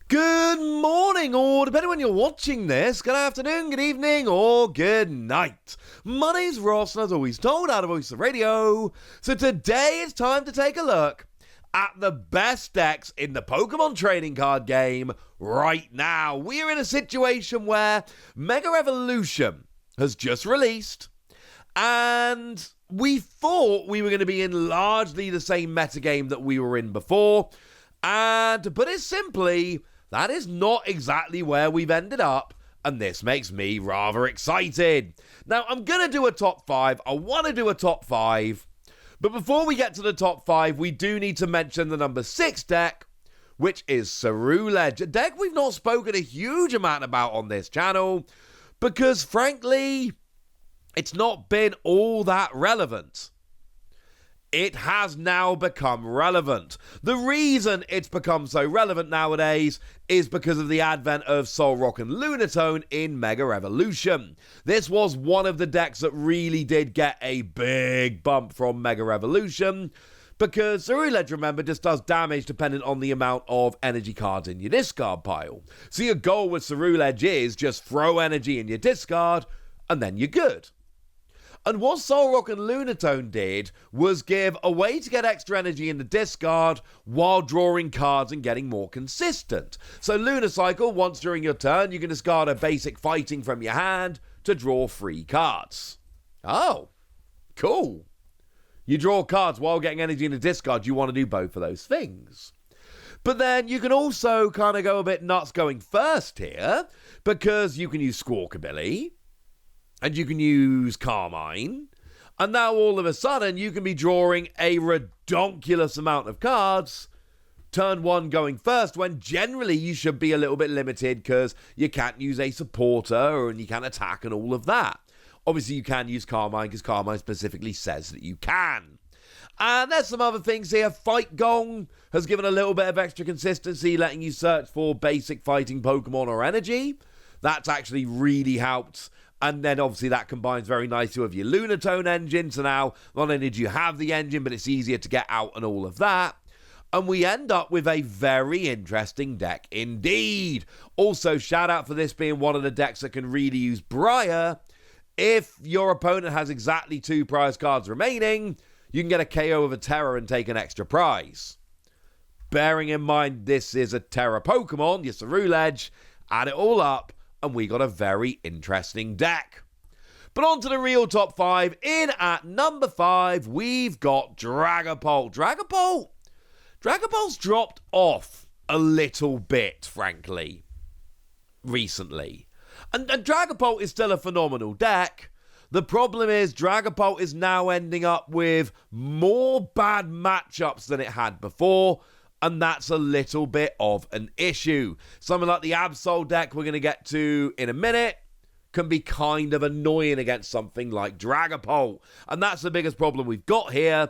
Good morning, or depending when you're watching this, good afternoon, good evening, or good night. My name's Ross, and as always told, out of Voice of Radio. So today it's time to take a look at the best decks in the Pokemon trading card game right now. We're in a situation where Mega Evolution has just released, and we thought we were going to be in largely the same metagame that we were in before. And to put it simply, that is not exactly where we've ended up, and this makes me rather excited. Now, I'm going to do a top 5. I want to do a top 5. But before we get to the top 5, we do need to mention the number 6 deck, which is Ceruledge, a deck we've not spoken a huge amount about on this channel, because frankly, it's not been all that relevant. It has now become relevant. The reason it's become so relevant nowadays is because of the advent of Solrock and Lunatone in Mega Evolution. This was one of the decks that really did get a big bump from Mega Evolution, because Ceruledge, remember, just does damage dependent on the amount of energy cards in your discard pile. So your goal with Ceruledge is just throw energy in your discard, and then you're good. And what Solrock and Lunatone did was give a way to get extra energy in the discard while drawing cards and getting more consistent. So Lunacycle, once during your turn, you can discard a basic fighting from your hand to draw 3 cards. Oh, cool. You draw cards while getting energy in the discard. You want to do both of those things. But then you can also kind of go a bit nuts going first here, because you can use Squawkabilly, and you can use Carmine, and now all of a sudden you can be drawing a redonkulous amount of cards turn 1 going first, when generally you should be a little bit limited because you can't use a supporter and you can't attack and all of that. Obviously you can use Carmine because Carmine specifically says that you can. And there's some other things here. Fight Gong has given a little bit of extra consistency, letting you search for basic fighting Pokemon or energy. That's actually really helped. And then obviously that combines very nicely with your Lunatone engine. So now not only do you have the engine, but it's easier to get out and all of that. And we end up with a very interesting deck indeed. Also, shout out for this being one of the decks that can really use Briar. If your opponent has exactly 2 prize cards remaining, you can get a KO of a Terra and take an extra prize. Bearing in mind this is a Terra Pokemon, your Ceruledge, add it all up, and we got a very interesting deck. But on to the real top 5. In at number 5, we've got Dragapult. Dragapult's dropped off a little bit, frankly, recently. And Dragapult is still a phenomenal deck. The problem is Dragapult is now ending up with more bad matchups than it had before, and that's a little bit of an issue. Something like the Absol deck we're going to get to in a minute can be kind of annoying against something like Dragapult. And that's the biggest problem we've got here,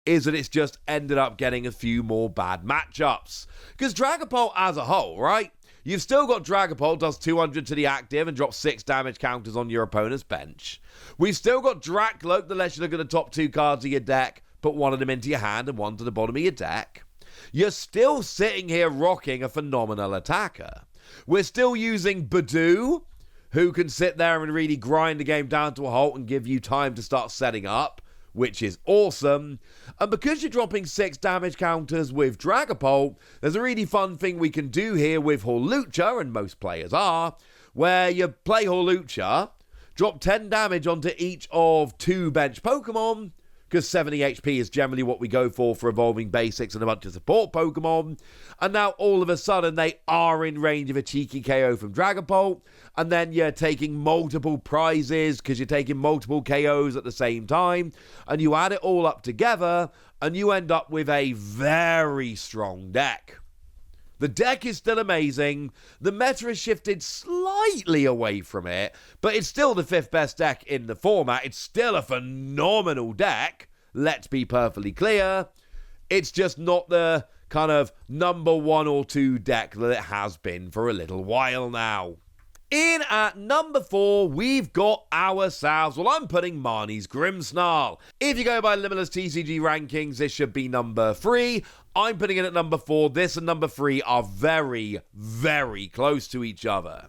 is that it's just ended up getting a few more bad matchups. Because Dragapult as a whole, right? You've still got Dragapult, does 200 to the active and drops 6 damage counters on your opponent's bench. We've still got Drakloak that lets you look at the top 2 cards of your deck, put one of them into your hand and one to the bottom of your deck. You're still sitting here rocking a phenomenal attacker. We're still using Badoo, who can sit there and really grind the game down to a halt and give you time to start setting up, which is awesome. And because you're dropping 6 damage counters with Dragapult, there's a really fun thing we can do here with Hawlucha, and most players are, where you play Hawlucha, drop 10 damage onto each of 2 bench Pokemon, because 70 HP is generally what we go for evolving basics and a bunch of support Pokemon. And now all of a sudden they are in range of a cheeky KO from Dragapult. And then you're taking multiple prizes because you're taking multiple KOs at the same time. And you add it all up together and you end up with a very strong deck. The deck is still amazing. The meta has shifted slightly away from it, but it's still the 5th best deck in the format. It's still a phenomenal deck, let's be perfectly clear. It's just not the kind of number 1 or 2 deck that it has been for a little while now. In at number 4, we've got ourselves, well, I'm putting Marnie's Grimmsnarl. If you go by Limitless TCG rankings, this should be number 3. I'm putting it at number 4. This and number 3 are very, very close to each other.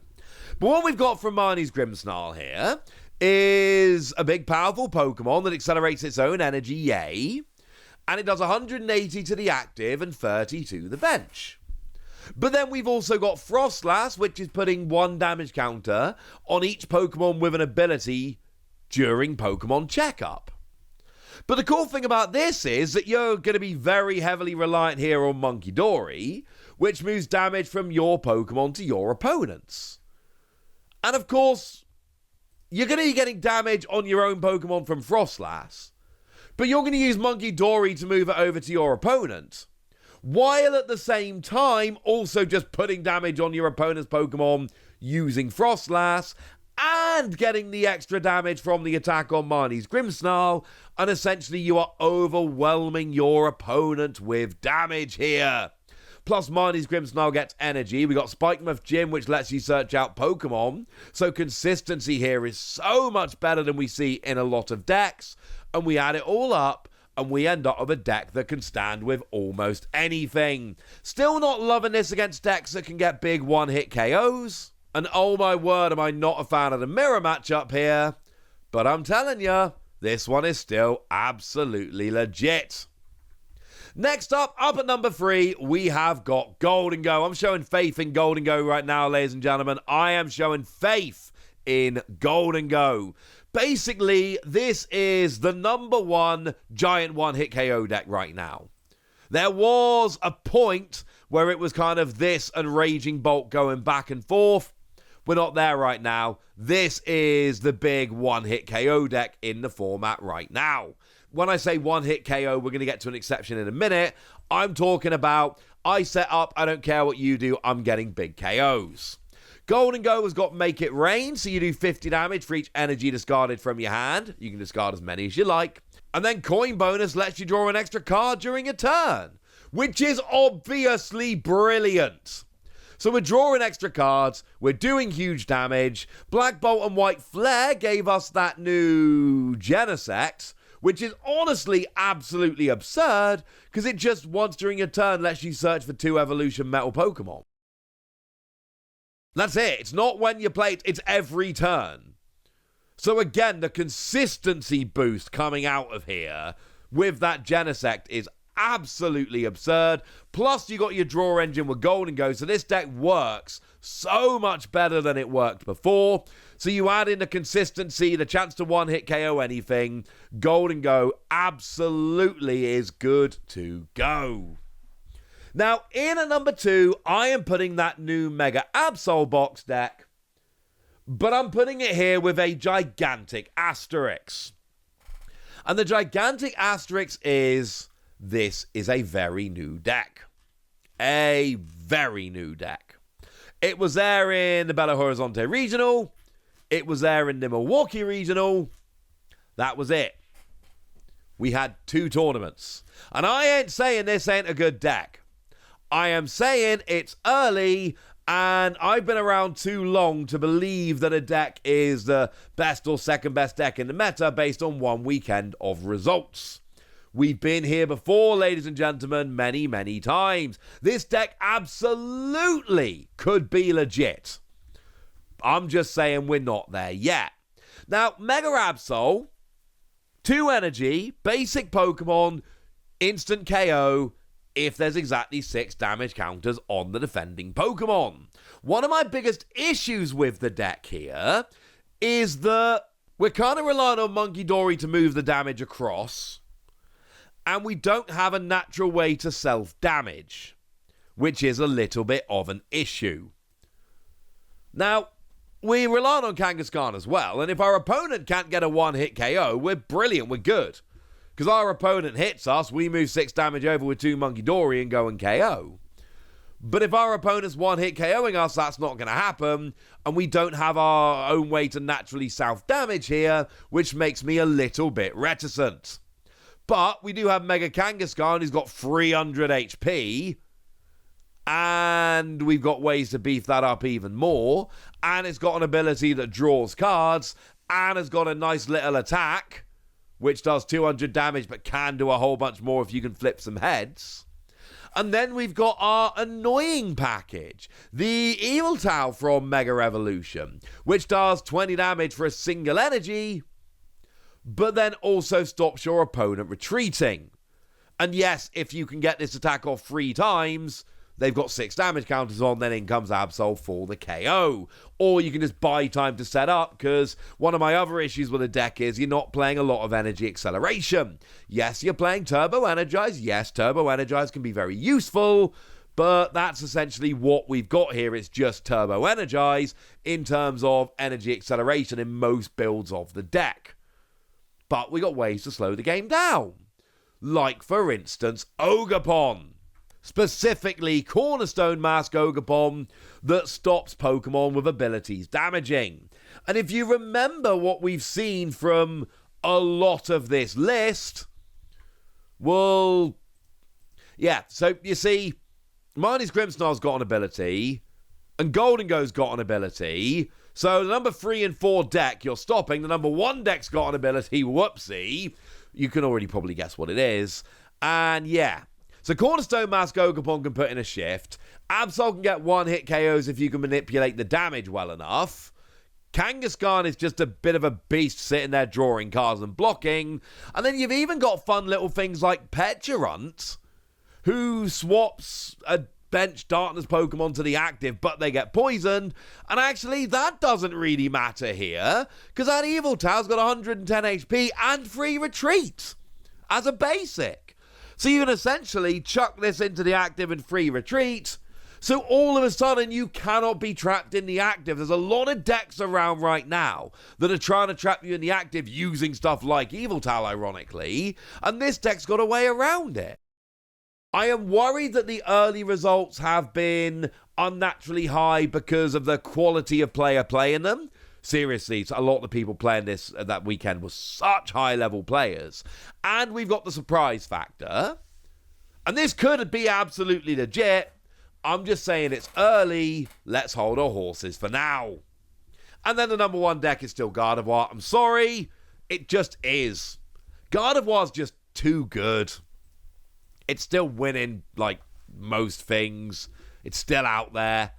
But what we've got from Marnie's Grimmsnarl here is a big, powerful Pokemon that accelerates its own energy, yay. And it does 180 to the active and 30 to the bench. But then we've also got Frostlass, which is putting 1 damage counter on each Pokemon with an ability during Pokemon Checkup. But the cool thing about this is that you're going to be very heavily reliant here on Monkey Dory, which moves damage from your Pokemon to your opponents. And of course, you're going to be getting damage on your own Pokemon from Frostlass, but you're going to use Monkey Dory to move it over to your opponent, while at the same time also just putting damage on your opponent's Pokemon using Frostlass, and getting the extra damage from the attack on Marnie's Grimmsnarl, and essentially you are overwhelming your opponent with damage here. Plus, Marnie's Grimmsnarl gets energy. We got Spikemuth Gym, which lets you search out Pokemon. So consistency here is so much better than we see in a lot of decks. And we add it all up, and we end up with a deck that can stand with almost anything. Still not loving this against decks that can get big one-hit KOs. And oh my word, am I not a fan of the mirror matchup here. But I'm telling you, this one is still absolutely legit. Next up at number 3, we have got Gholdengo. I'm showing faith in Gholdengo right now, ladies and gentlemen. I am showing faith in Gholdengo. Basically, this is the number 1 giant one-hit KO deck right now. There was a point where it was kind of this and Raging Bolt going back and forth. We're not there right now. This is the big one-hit KO deck in the format right now. When I say one-hit KO, we're going to get to an exception in a minute. I'm talking about, I set up, I don't care what you do, I'm getting big KOs. Gholdengo has got Make It Rain, so you do 50 damage for each energy discarded from your hand. You can discard as many as you like. And then Coin Bonus lets you draw an extra card during a turn, which is obviously brilliant. So we're drawing extra cards, we're doing huge damage. Black Bolt and White Flare gave us that new Genesect, which is honestly absolutely absurd, because it just once during a turn lets you search for 2 Evolution Metal Pokemon. That's it. It's not when you play it, it's every turn. So again, the consistency boost coming out of here with that Genesect is absolutely absurd. Plus, you got your draw engine with Gholdengo, so this deck works so much better than it worked before. So you add in the consistency, the chance to one-hit KO anything. Gholdengo absolutely is good to go. Now, in at number 2, I am putting that new Mega Absol box deck, but I'm putting it here with a gigantic asterisk. And the gigantic asterisk is, this is a very new deck. A very new deck. It was there in the Belo Horizonte Regional. It was there in the Milwaukee Regional. That was it. We had 2 tournaments. And I ain't saying this ain't a good deck. I am saying it's early, and I've been around too long to believe that a deck is the best or second best deck in the meta based on one weekend of results. We've been here before, ladies and gentlemen, many, many times. This deck absolutely could be legit. I'm just saying we're not there yet. Now, Mega Absol, 2 energy, basic Pokemon, instant KO, if there's exactly 6 damage counters on the defending Pokemon. One of my biggest issues with the deck here is that we're kind of relying on Monkey Dory to move the damage across, and we don't have a natural way to self-damage, which is a little bit of an issue. Now, we rely on Kangaskhan as well, and if our opponent can't get a one-hit KO, we're brilliant, we're good. Because our opponent hits us, we move 6 damage over with 2 Monkey Dory and go and KO. But if our opponent's one-hit KOing us, that's not going to happen, and we don't have our own way to naturally self-damage here, which makes me a little bit reticent. But we do have Mega Kangaskhan, who's got 300 HP, and we've got ways to beef that up even more, and it's got an ability that draws cards, and has got a nice little attack, which does 200 damage but can do a whole bunch more if you can flip some heads. And then we've got our annoying package, the Eviltal from Mega Evolution, which does 20 damage for a single energy, but then also stops your opponent retreating. And yes, if you can get this attack off 3 times, they've got 6 damage counters on, then in comes Absol for the KO. Or you can just buy time to set up, because one of my other issues with the deck is you're not playing a lot of energy acceleration. Yes, you're playing Turbo Energize. Yes, Turbo Energize can be very useful, but that's essentially what we've got here. It's just Turbo Energize in terms of energy acceleration in most builds of the deck. But we got ways to slow the game down. Like, for instance, Ogerpon. Specifically, Cornerstone Mask Ogerpon that stops Pokemon with abilities damaging. And if you remember what we've seen from a lot of this list, well, yeah, so you see, Marnie's Grimmsnarl's got an ability, and Gholdengo's got an ability. So the number 3 and 4 deck you're stopping, the number 1 deck's got an ability, whoopsie. You can already probably guess what it is. And yeah. So Cornerstone Mask Ogerpon can put in a shift. Absol can get 1-hit KOs if you can manipulate the damage well enough. Kangaskhan is just a bit of a beast sitting there drawing cards and blocking. And then you've even got fun little things like Petulant, who swaps a bench Darkness Pokemon to the active, but they get poisoned. And actually, that doesn't really matter here, because that Eviltal's got 110 HP and free retreat as a basic. So you can essentially chuck this into the active and free retreat. So all of a sudden, you cannot be trapped in the active. There's a lot of decks around right now that are trying to trap you in the active using stuff like Eviltal, ironically. And this deck's got a way around it. I am worried that the early results have been unnaturally high because of the quality of player playing them. Seriously, a lot of the people playing this that weekend were such high-level players. And we've got the surprise factor. And this could be absolutely legit. I'm just saying it's early. Let's hold our horses for now. And then the number 1 deck is still Gardevoir. I'm sorry. It just is. Gardevoir's just too good. It's still winning, like, most things. It's still out there.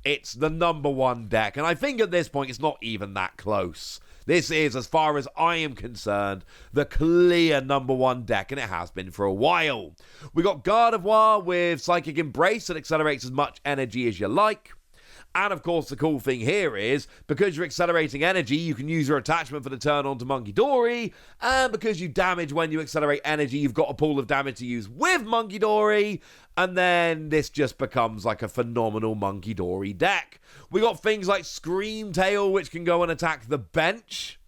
It's the number 1 deck, and I think at this point it's not even that close. This is, as far as I am concerned, the clear number 1 deck, and it has been for a while. We got Gardevoir with Psychic Embrace that accelerates as much energy as you like. And of course, the cool thing here is, because you're accelerating energy, you can use your attachment for the turn on to Munkidori, and because you damage when you accelerate energy, you've got a pool of damage to use with Munkidori, and then this just becomes like a phenomenal Munkidori deck. We got things like Screamtail, which can go and attack the bench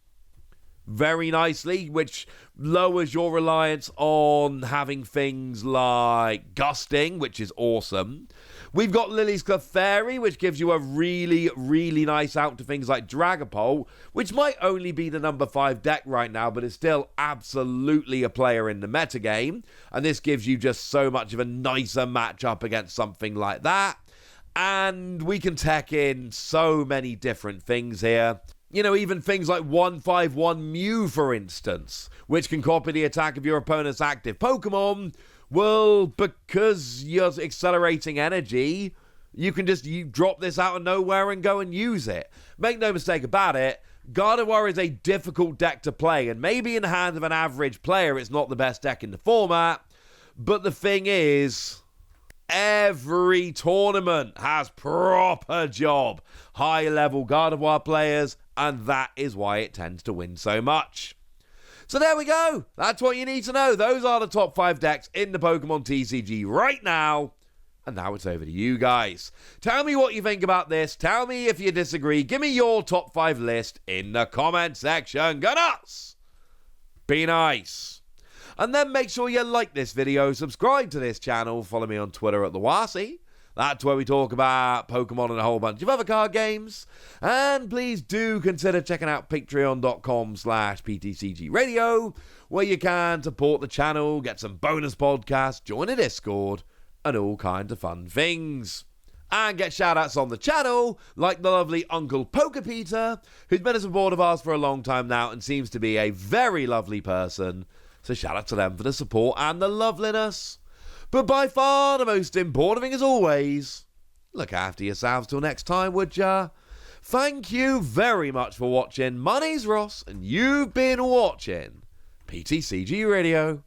very nicely, which lowers your reliance on having things like Gusting, which is awesome. We've got Lily's Clefairy, which gives you a really, really nice out to things like Dragapult, which might only be the number 5 deck right now, but is still absolutely a player in the metagame. And this gives you just so much of a nicer matchup against something like that. And we can tech in so many different things here. You know, even things like 151 Mew, for instance, which can copy the attack of your opponent's active Pokemon. Well, because you're accelerating energy, you can just drop this out of nowhere and go and use it. Make no mistake about it, Gardevoir is a difficult deck to play, and maybe in the hands of an average player, it's not the best deck in the format. But the thing is, every tournament has proper job high-level Gardevoir players, and that is why it tends to win so much. So there we go. That's what you need to know. Those are the top 5 decks in the Pokemon TCG right now. And now it's over to you guys. Tell me what you think about this. Tell me if you disagree. Give me your top 5 list in the comment section. Go nuts! Be nice. And then make sure you like this video, subscribe to this channel, follow me on Twitter at TheWasi. That's where we talk about Pokemon and a whole bunch of other card games. And please do consider checking out patreon.com/PTCGradio, where you can support the channel, get some bonus podcasts, join a Discord, and all kinds of fun things. And get shout-outs on the channel, like the lovely Uncle Pokepeter, who's been a supporter of ours for a long time now and seems to be a very lovely person. So shout out to them for the support and the loveliness. But by far the most important thing as always, look after yourselves till next time, would ya? Thank you very much for watching. My name's Ross, and you've been watching PTCG Radio.